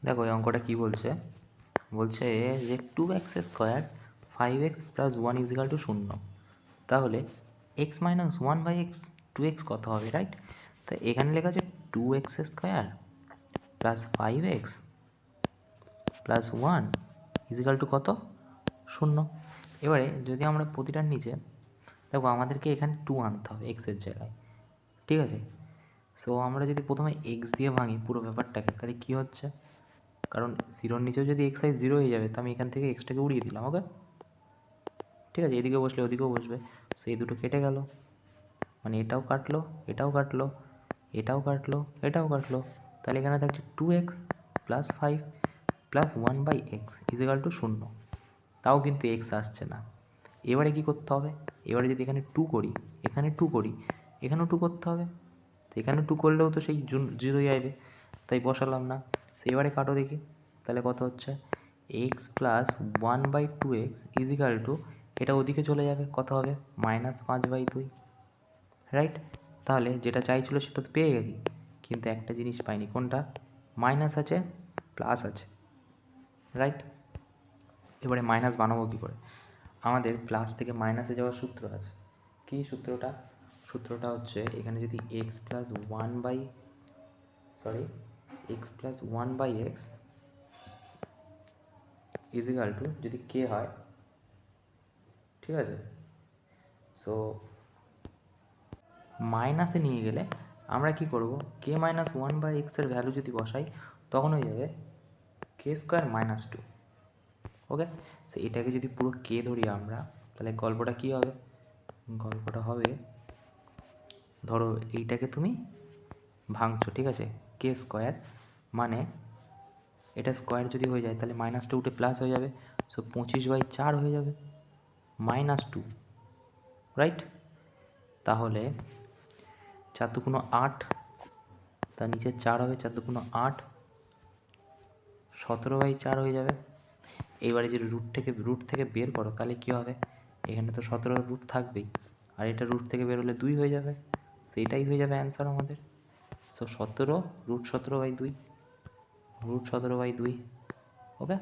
দেখো এই অঙ্কটা কী বলছে, বলছে যে 2x² 5x + 1 = 0। তাহলে x - 1/x 2x কত হবে, রাইট? তো এখানে লেখা আছে 2x² + 5x + 1 = কত, 0। এবারে যদি আমরা প্রতিটার নিচে দেখো আমাদেরকে এখানে 2 আনতে হবে এক্সের জায়গায়, ঠিক আছে? সো আমরা যদি প্রথমে এক্স দিয়ে ভাঙি পুরো ব্যাপারটাকে, তাহলে কী হচ্ছে, কারণ 0-র নিচেও যদি এক্স 0 হয়ে যাবে, তো আমি এখান থেকে এক্সটাকে উড়িয়ে দিলাম। ওকে, ঠিক আছে? এদিকে বসলে ওদিকেও বসবে, সো এই দুটো কেটে গেল, মানে এটাও কাটলো, এটাও কাটলো, এটাও কাটলো, এটাও কাটলো। তাহলে এখানে থাকছে 2x + 5 + 1/x = 0। তাও কিন্তু এক্স আসছে না। এবারে কি করতে হবে, এবারে যদি এখানে 2 করি, এখানে 2 করি, এখানেও 2 করতে হবে। তো এখানে 2 করলেও তো সেই 0ই আসবে, তাই বসালাম না। সে এবারে কাটো দেখি, তাহলে কত হচ্ছে, x + 1/2x = এটা ওদিকে চলে যাবে, কত হবে, -5/2, রাইট? তাহলে যেটা চাইছিল সেটা তো পেয়ে গেছি, কিন্তু একটা জিনিস পাইনি, কোনটা, মাইনাস আছে প্লাস আছে, রাইট? এবারে মাইনাস বানাবো কী করে, আমাদের প্লাস থেকে মাইনাসে যাওয়ার সূত্র আছে। কী সূত্রটা, সূত্রটা হচ্ছে এখানে যদি x + 1/x = যদি k হয়, ঠিক আছে? সো মাইনাসে নিয়ে গেলে আমরা কি করব, k - 1/x এর ভ্যালু যদি বসাই, তখন হয়ে যাবে k² - 2। ওকে, সো এটাকে যদি পুরো k ধরি আমরা, তাহলে গল্পটা কী হবে, গল্পটা হবে, ধরো এইটাকে তুমি ভাঙছো, ঠিক আছে, k² মানে এটা স্কোয়ার যদি হয়ে যায় তাহলে মাইনাসটা উঠে প্লাস হয়ে যাবে, সো 25/4 হয়ে যাবে, -2, রাইট? তাহলে 4 × 8, তার নিচে 4 হবে, 4 × 8 17/4 হয়ে যাবে। এইবারে যদি রুট থেকে বের করো, তাহলে কী হবে, এখানে তো 17 রুট থাকবেই, আর এটা রুট থেকে বের হলে 2 হয়ে যাবে, সেইটাই হয়ে যাবে অ্যান্সার আমাদের। সো 17 √17/2, ওকে।